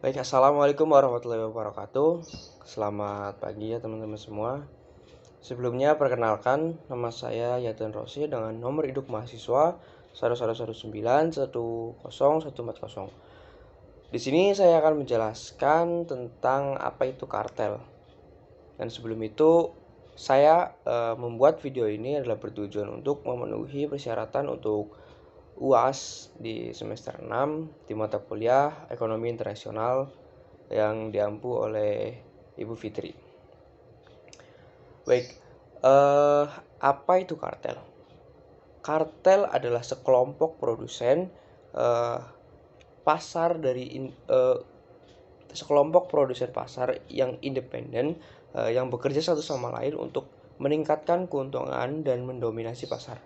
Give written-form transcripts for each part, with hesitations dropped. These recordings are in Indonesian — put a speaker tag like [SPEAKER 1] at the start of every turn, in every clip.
[SPEAKER 1] Baik, assalamualaikum warahmatullahi wabarakatuh. Selamat pagi ya teman-teman semua. Sebelumnya perkenalkan, nama saya Yatun Rosi dengan nomor induk mahasiswa 10191010140. Di sini saya akan menjelaskan tentang apa itu kartel. Dan sebelum itu, saya membuat video ini adalah bertujuan untuk memenuhi persyaratan untuk UAS di semester 6 di mata kuliah Ekonomi Internasional yang diampu oleh Ibu Fitri. Baik, apa itu kartel? Kartel adalah sekelompok produsen pasar sekelompok produsen pasar yang independen yang bekerja satu sama lain untuk meningkatkan keuntungan dan mendominasi pasar.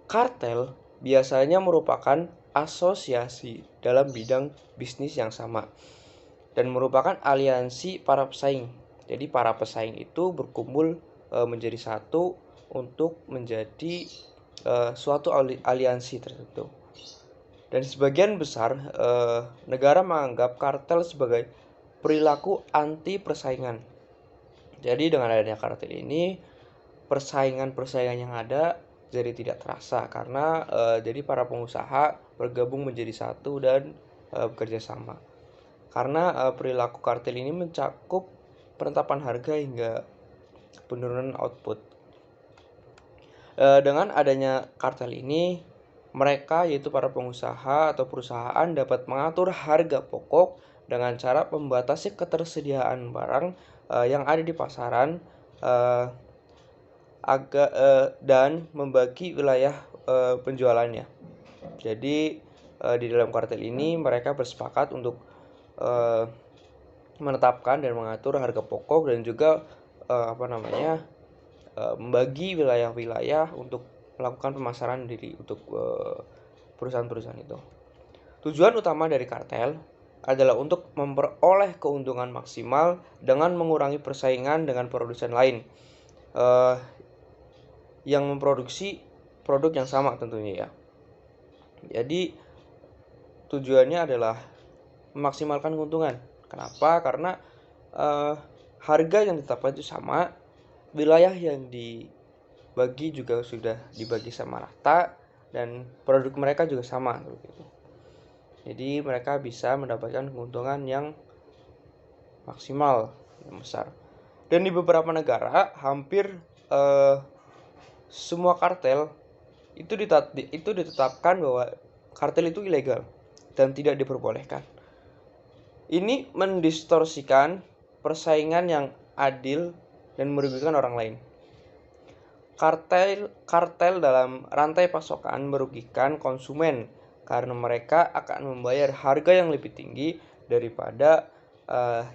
[SPEAKER 1] Kartel biasanya merupakan asosiasi dalam bidang bisnis yang sama dan merupakan aliansi para pesaing. Jadi para pesaing itu berkumpul menjadi satu untuk menjadi suatu aliansi tertentu. Dan sebagian besar negara menganggap kartel sebagai perilaku anti persaingan. Jadi dengan adanya kartel ini, persaingan-persaingan yang ada jadi tidak terasa karena jadi para pengusaha bergabung menjadi satu dan bekerja sama. Karena perilaku kartel ini mencakup penetapan harga hingga penurunan output. Dengan adanya kartel ini, mereka yaitu para pengusaha atau perusahaan dapat mengatur harga pokok dengan cara membatasi ketersediaan barang yang ada di pasaran dan membagi wilayah penjualannya. Jadi di dalam kartel ini mereka bersepakat untuk menetapkan dan mengatur harga pokok dan juga membagi wilayah-wilayah untuk melakukan pemasaran diri untuk perusahaan-perusahaan itu. Tujuan utama dari kartel adalah untuk memperoleh keuntungan maksimal dengan mengurangi persaingan dengan produsen lain yang memproduksi produk yang sama tentunya ya. Jadi tujuannya adalah memaksimalkan keuntungan. Kenapa? Karena harga yang ditetapkan itu sama, wilayah yang dibagi juga sudah dibagi sama rata, dan produk mereka juga sama. Jadi mereka bisa mendapatkan keuntungan yang maksimal, yang besar. Dan di beberapa negara hampir semua kartel itu ditetapkan bahwa kartel itu ilegal dan tidak diperbolehkan. Ini mendistorsikan persaingan yang adil dan merugikan orang lain. Kartel dalam rantai pasokan merugikan konsumen karena mereka akan membayar harga yang lebih tinggi daripada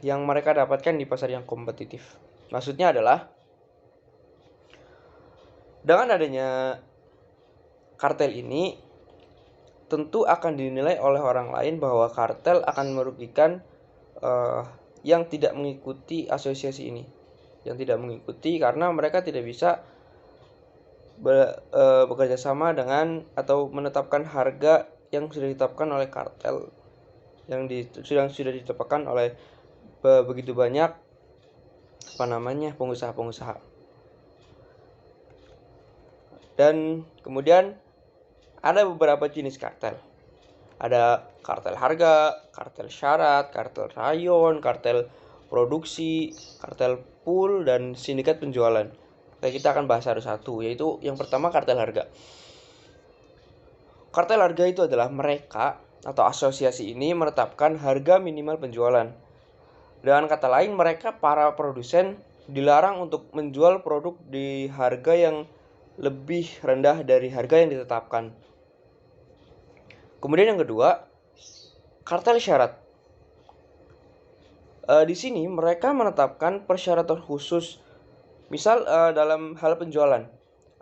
[SPEAKER 1] yang mereka dapatkan di pasar yang kompetitif. Maksudnya adalah dengan adanya kartel ini tentu akan dinilai oleh orang lain bahwa kartel akan merugikan yang tidak mengikuti asosiasi ini, yang tidak mengikuti karena mereka tidak bisa bekerja sama dengan atau menetapkan harga yang sudah ditetapkan oleh kartel, yang sudah ditetapkan oleh begitu banyak pengusaha-pengusaha. Dan kemudian ada beberapa jenis kartel. Ada kartel harga, kartel syarat, kartel rayon, kartel produksi, kartel pool, dan sindikat penjualan. Kita akan bahas satu-satu, yaitu yang pertama kartel harga. Kartel harga itu adalah mereka atau asosiasi ini menetapkan harga minimal penjualan. Dengan kata lain, mereka para produsen dilarang untuk menjual produk di harga yang lebih rendah dari harga yang ditetapkan. Kemudian yang kedua, kartel syarat. Di sini mereka menetapkan persyaratan khusus, misal dalam hal penjualan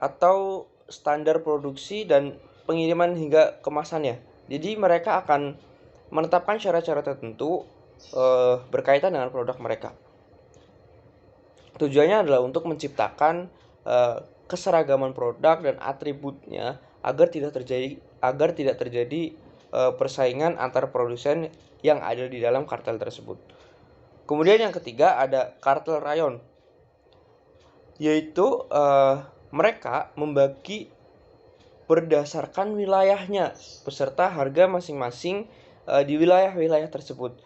[SPEAKER 1] atau standar produksi dan pengiriman hingga kemasannya. Jadi mereka akan menetapkan syarat-syarat tertentu berkaitan dengan produk mereka. Tujuannya adalah untuk menciptakan keseragaman produk dan atributnya agar tidak terjadi persaingan antar produsen yang ada di dalam kartel tersebut. Kemudian yang ketiga ada kartel rayon, yaitu mereka membagi berdasarkan wilayahnya beserta harga masing-masing di wilayah-wilayah tersebut.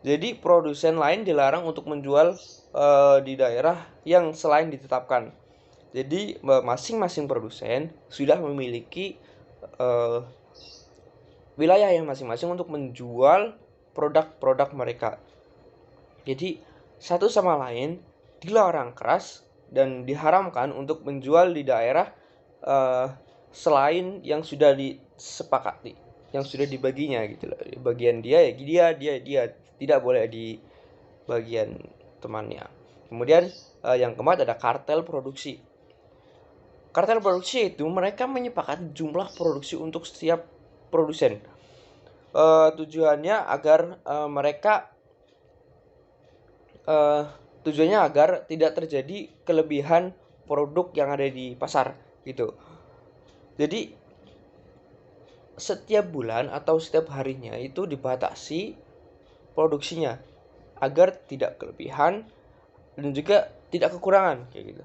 [SPEAKER 1] Jadi produsen lain dilarang untuk menjual di daerah yang selain ditetapkan. Jadi masing-masing produsen sudah memiliki wilayah yang masing-masing untuk menjual produk-produk mereka. Jadi satu sama lain dilarang keras dan diharamkan untuk menjual di daerah selain yang sudah disepakati, yang sudah dibaginya gitu loh. Bagian dia dia tidak boleh di bagian temannya. Kemudian yang keempat ada kartel produksi. Kartel produksi itu mereka menyepakati jumlah produksi untuk setiap produsen. Tujuannya agar tidak terjadi kelebihan produk yang ada di pasar gitu. Jadi setiap bulan atau setiap harinya itu dibatasi produksinya agar tidak kelebihan dan juga tidak kekurangan kayak gitu.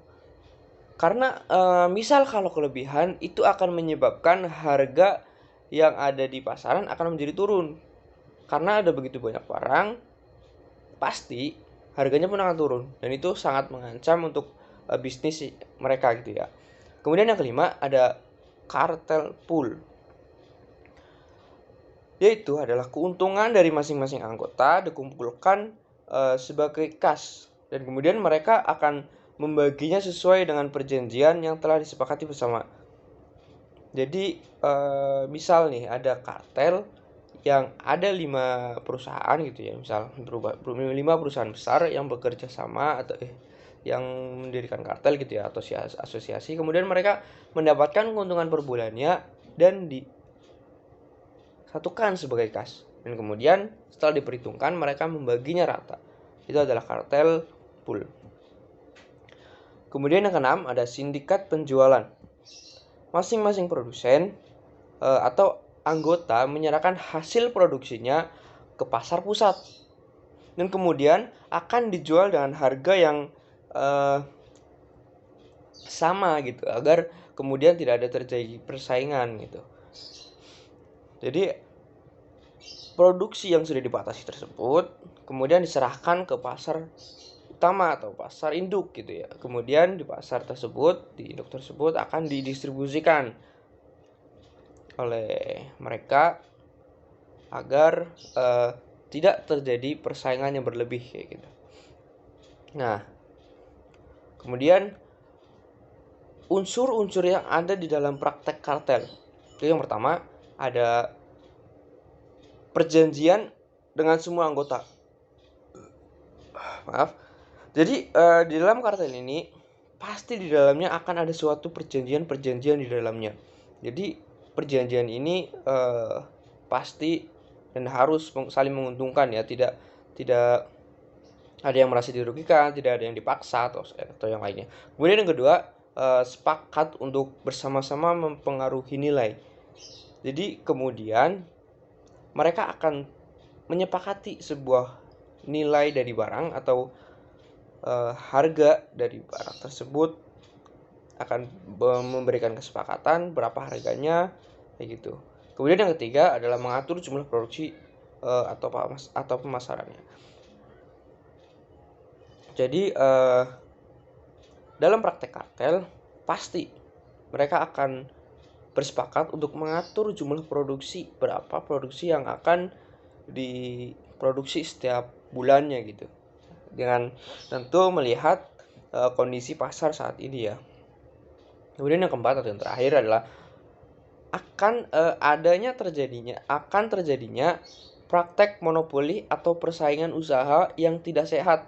[SPEAKER 1] Karena misal kalau kelebihan itu akan menyebabkan harga yang ada di pasaran akan menjadi turun. Karena ada begitu banyak barang, pasti harganya pun akan turun dan itu sangat mengancam untuk bisnis mereka gitu ya. Kemudian yang kelima ada kartel pool, yaitu adalah keuntungan dari masing-masing anggota dikumpulkan sebagai kas dan kemudian mereka akan membaginya sesuai dengan perjanjian yang telah disepakati bersama. Jadi misal nih ada kartel yang ada 5 perusahaan gitu ya, misal 5 perusahaan besar yang bekerja sama atau yang mendirikan kartel gitu ya atau asosiasi, kemudian mereka mendapatkan keuntungan per bulannya dan disatukan sebagai kas dan kemudian setelah diperhitungkan mereka membaginya rata. Itu adalah kartel pool. Kemudian yang keenam ada sindikat penjualan. Masing-masing produsen atau anggota menyerahkan hasil produksinya ke pasar pusat dan kemudian akan dijual dengan harga yang sama gitu agar kemudian tidak ada terjadi persaingan gitu. Jadi produksi yang sudah dibatasi tersebut kemudian diserahkan ke pasar utama atau pasar induk gitu ya. Kemudian di pasar tersebut, di induk tersebut akan didistribusikan oleh mereka agar tidak terjadi persaingan yang berlebih kayak gitu. Nah, kemudian unsur-unsur yang ada di dalam praktek kartel. Itu yang pertama ada perjanjian dengan semua anggota. Maaf. Jadi di dalam kartel ini pasti di dalamnya akan ada suatu perjanjian di dalamnya. Jadi perjanjian ini pasti dan harus saling menguntungkan ya, tidak ada yang merasa dirugikan, tidak ada yang dipaksa atau yang lainnya. Kemudian yang kedua, sepakat untuk bersama-sama mempengaruhi nilai. Jadi kemudian mereka akan menyepakati sebuah nilai dari barang atau harga dari barang tersebut, akan memberikan kesepakatan berapa harganya kayak gitu. Kemudian yang ketiga adalah mengatur jumlah produksi atau pemasarannya. Jadi dalam praktek kartel pasti mereka akan bersepakat untuk mengatur jumlah produksi, berapa produksi yang akan diproduksi setiap bulannya gitu. Dengan tentu melihat kondisi pasar saat ini ya. Kemudian yang keempat atau yang terakhir adalah akan terjadinya praktek monopoli atau persaingan usaha yang tidak sehat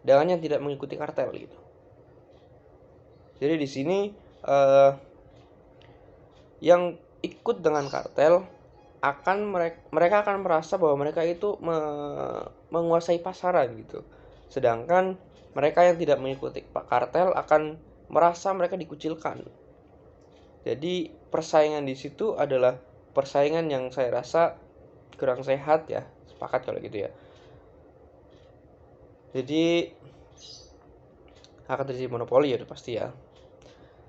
[SPEAKER 1] dengan yang tidak mengikuti kartel gitu. Jadi di sini yang ikut dengan kartel mereka akan merasa bahwa mereka itu menguasai pasaran gitu. Sedangkan mereka yang tidak mengikuti kartel akan merasa mereka dikucilkan. Jadi persaingan di situ adalah persaingan yang saya rasa kurang sehat ya. Sepakat kalau gitu ya. Jadi akan terjadi monopoli ya udah pasti ya.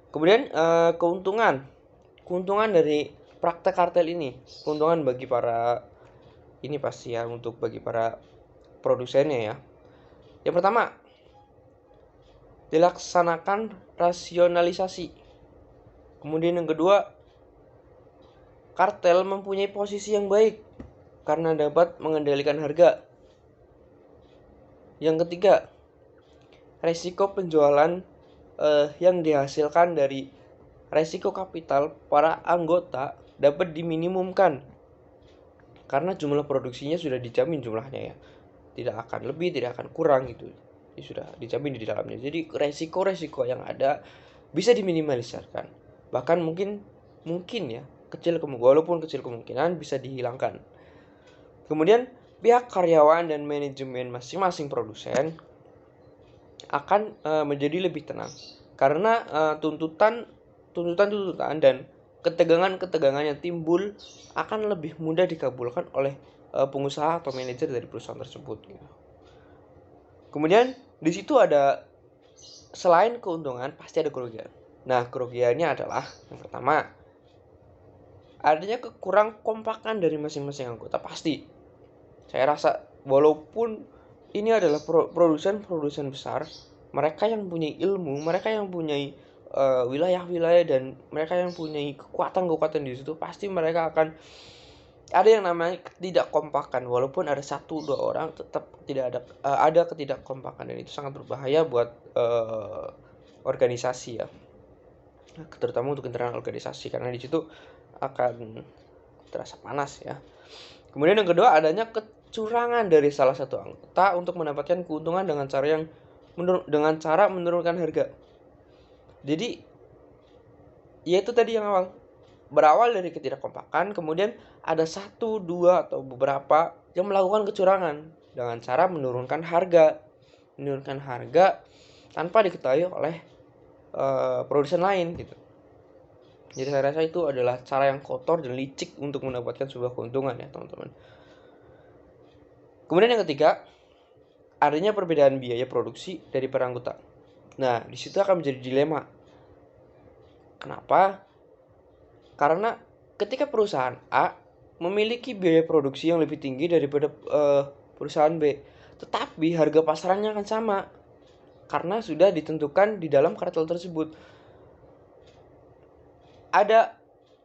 [SPEAKER 1] Kemudian keuntungan dari praktek kartel ini, keuntungan bagi para ini pasti ya, untuk bagi para produsennya ya. Yang pertama, dilaksanakan rasionalisasi. Kemudian yang kedua, kartel mempunyai posisi yang baik karena dapat mengendalikan harga. Yang ketiga, resiko penjualan yang dihasilkan dari resiko kapital para anggota dapat diminimumkan karena jumlah produksinya sudah dijamin jumlahnya ya, tidak akan lebih, tidak akan kurang gitu. Ini sudah dijamin di dalamnya. Jadi resiko-resiko yang ada bisa diminimalisirkan. Bahkan mungkin ya walaupun kecil kemungkinan bisa dihilangkan. Kemudian pihak karyawan dan manajemen masing-masing produsen akan menjadi lebih tenang karena tuntutan dan ketegangan yang timbul akan lebih mudah dikabulkan oleh pengusaha atau manajer dari perusahaan tersebut gitu. Kemudian di situ ada, selain keuntungan pasti ada kerugian. Nah, kerugiannya adalah yang pertama, adanya kekurang kompakan dari masing-masing anggota. Pasti saya rasa walaupun ini adalah produsen besar, mereka yang punya ilmu, mereka yang punya wilayah-wilayah, dan mereka yang punya kekuatan di situ, pasti mereka akan ada yang namanya ketidakkompakan. Walaupun ada 1-2 orang, tetap tidak ada ketidakkompakan, dan itu sangat berbahaya buat organisasi ya, terutama untuk internal organisasi, karena di situ akan terasa panas ya. Kemudian yang kedua, adanya kecurangan dari salah satu anggota untuk mendapatkan keuntungan dengan cara menurunkan harga. Jadi yaitu tadi yang berawal dari ketidakkompakan, kemudian ada 1, 2 atau beberapa yang melakukan kecurangan dengan cara menurunkan harga tanpa diketahui oleh produsen lain gitu. Jadi saya rasa itu adalah cara yang kotor dan licik untuk mendapatkan sebuah keuntungan ya teman-teman. Kemudian yang ketiga, adanya perbedaan biaya produksi dari per anggota. Nah, di situ akan menjadi dilema. Kenapa? Karena ketika perusahaan A memiliki biaya produksi yang lebih tinggi daripada perusahaan B, tetapi harga pasarannya akan sama karena sudah ditentukan di dalam kartel tersebut. Ada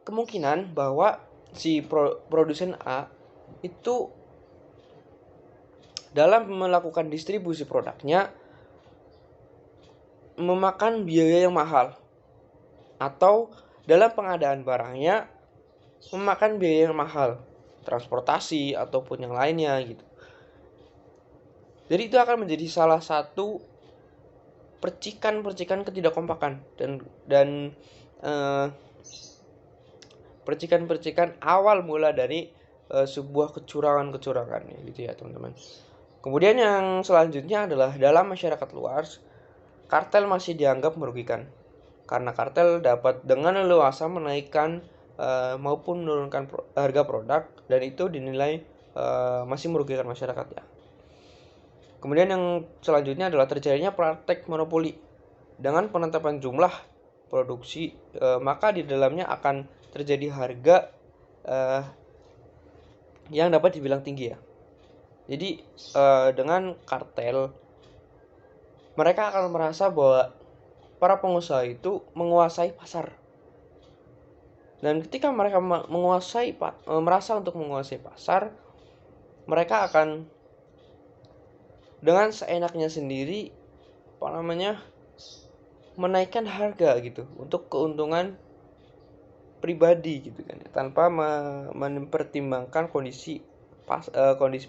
[SPEAKER 1] kemungkinan bahwa si produsen A itu dalam melakukan distribusi produknya memakan biaya yang mahal, atau dalam pengadaan barangnya memakan biaya yang mahal, transportasi ataupun yang lainnya gitu. Jadi itu akan menjadi salah satu percikan ketidakkompakan dan percikan awal mula dari sebuah kecurangan gitu ya teman-teman. Kemudian yang selanjutnya adalah dalam masyarakat luas, kartel masih dianggap merugikan karena kartel dapat dengan leluasa menaikkan maupun menurunkan harga produk, dan itu dinilai masih merugikan masyarakat ya. Kemudian yang selanjutnya adalah terjadinya praktek monopoli. Dengan penetapan jumlah produksi, maka di dalamnya akan terjadi harga yang dapat dibilang tinggi ya. Jadi dengan kartel, mereka akan merasa bahwa para pengusaha itu menguasai pasar. Dan ketika mereka merasa untuk menguasai pasar, mereka akan dengan seenaknya sendiri menaikkan harga gitu untuk keuntungan pribadi gitu kan, tanpa mempertimbangkan kondisi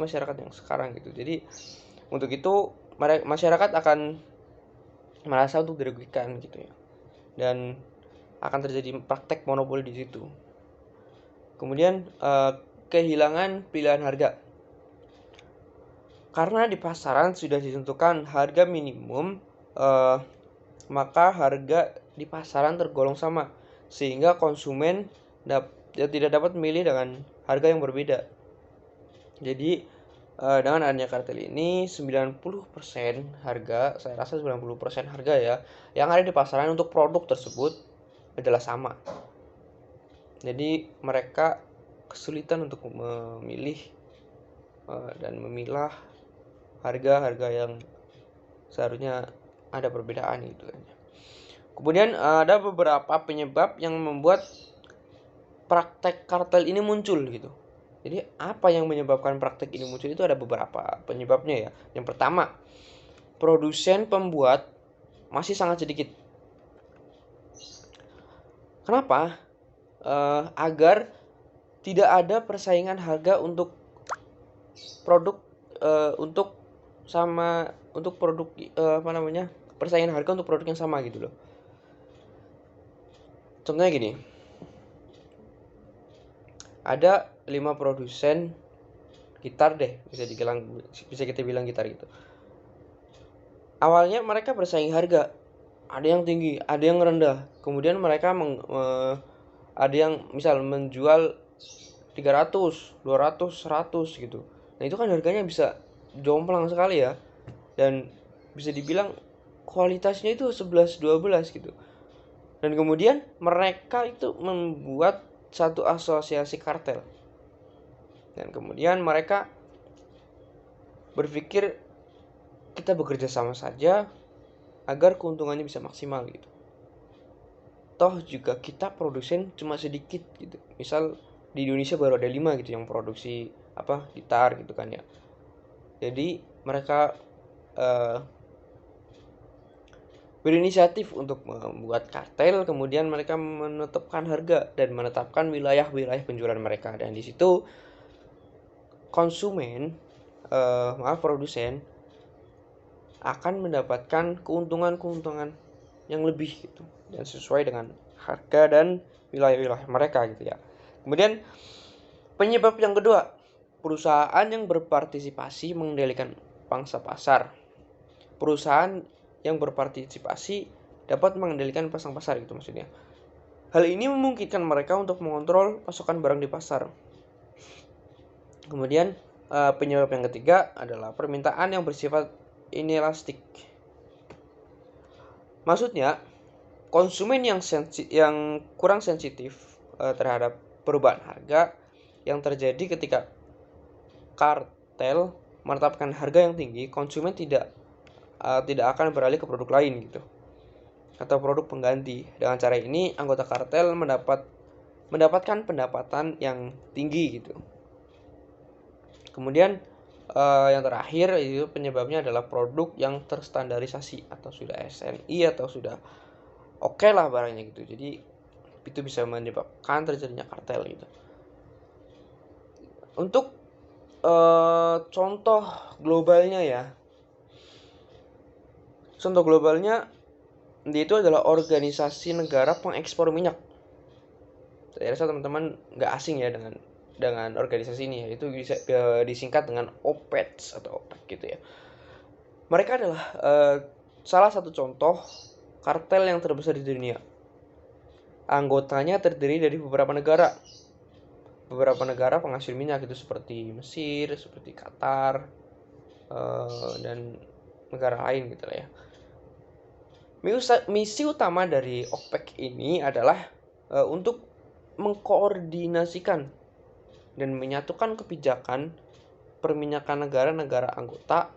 [SPEAKER 1] masyarakat yang sekarang gitu. Jadi untuk itu masyarakat akan merasa untuk dirugikan gitu ya, dan akan terjadi praktek monopoli di situ. Kemudian kehilangan pilihan harga. Karena di pasaran sudah ditentukan harga minimum, maka harga di pasaran tergolong sama, sehingga konsumen dia tidak dapat memilih dengan harga yang berbeda. Jadi dengan adanya kartel ini 90% harga, saya rasa 90% harga ya, yang ada di pasaran untuk produk tersebut adalah sama. Jadi mereka kesulitan untuk memilih dan memilah harga-harga yang seharusnya ada perbedaan gitu kan. Kemudian ada beberapa penyebab yang membuat praktek kartel ini muncul gitu. Jadi apa yang menyebabkan praktek ini muncul itu ada beberapa penyebabnya ya. Yang pertama, produsen pembuat masih sangat sedikit. Kenapa? Agar tidak ada persaingan harga untuk produk untuk produk persaingan harga untuk produk yang sama gitu loh. Contohnya gini, ada 5 produsen gitar deh, bisa kita bilang gitar gitu. Awalnya mereka bersaing harga, ada yang tinggi, ada yang rendah. Kemudian mereka ada yang misal menjual 300, 200, 100 gitu. Nah itu kan harganya bisa jomplang sekali ya. Dan bisa dibilang kualitasnya itu 11-12 gitu. Dan kemudian mereka itu membuat satu asosiasi kartel. Dan kemudian mereka berpikir kita bekerja sama saja agar keuntungannya bisa maksimal gitu. Toh juga kita produsen cuma sedikit gitu. Misal di Indonesia baru ada 5 gitu yang produksi gitar gitu kan ya. Jadi mereka berinisiatif untuk membuat kartel, kemudian mereka menetapkan harga dan menetapkan wilayah-wilayah penjualan mereka, dan di situ produsen akan mendapatkan keuntungan yang lebih gitu dan sesuai dengan harga dan wilayah-wilayah mereka gitu ya. Kemudian penyebab yang kedua, perusahaan yang berpartisipasi mengendalikan pangsa pasar. Perusahaan yang berpartisipasi dapat mengendalikan pasang pasar gitu maksudnya. Hal ini memungkinkan mereka untuk mengontrol pasokan barang di pasar. Kemudian penyebab yang ketiga adalah permintaan yang bersifat inelastik. Maksudnya konsumen yang kurang sensitif terhadap perubahan harga yang terjadi ketika kartel menetapkan harga yang tinggi, konsumen tidak akan beralih ke produk lain gitu atau produk pengganti. Dengan cara ini anggota kartel mendapatkan pendapatan yang tinggi gitu. Kemudian yang terakhir itu penyebabnya adalah produk yang terstandarisasi atau sudah SNI atau sudah oke lah barangnya gitu. Jadi itu bisa menyebabkan terjadinya kartel gitu. Untuk contoh globalnya ya. Contoh globalnya itu adalah organisasi negara pengekspor minyak. Saya rasa teman-teman nggak asing ya dengan organisasi ini ya. Itu bisa disingkat dengan OPEC atau OPEC gitu ya. Mereka adalah salah satu contoh kartel yang terbesar di dunia. Anggotanya terdiri dari beberapa negara penghasil minyak itu seperti Mesir, seperti Qatar, dan negara lain gitu lah ya. Misi utama dari OPEC ini adalah untuk mengkoordinasikan dan menyatukan kebijakan perminyakan negara-negara anggota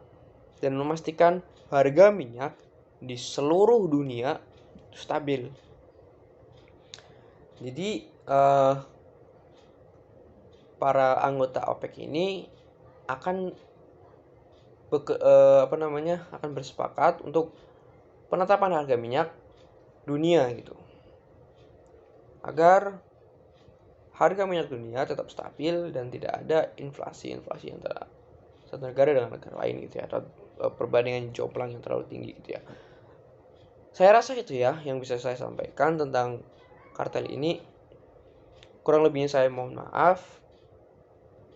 [SPEAKER 1] dan memastikan harga minyak di seluruh dunia stabil. Jadi para anggota OPEC ini akan akan bersepakat untuk penetapan harga minyak dunia gitu, agar harga minyak dunia tetap stabil dan tidak ada inflasi antara satu negara dengan negara lain gitu ya, atau perbandingan jomplang yang terlalu tinggi gitu ya. Saya rasa itu ya yang bisa saya sampaikan tentang kartel ini. Kurang lebihnya saya mohon maaf.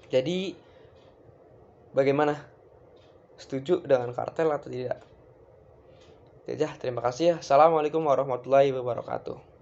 [SPEAKER 1] Jadi bagaimana? Setuju dengan kartel atau tidak? Ya, terima kasih ya. Assalamualaikum warahmatullahi wabarakatuh.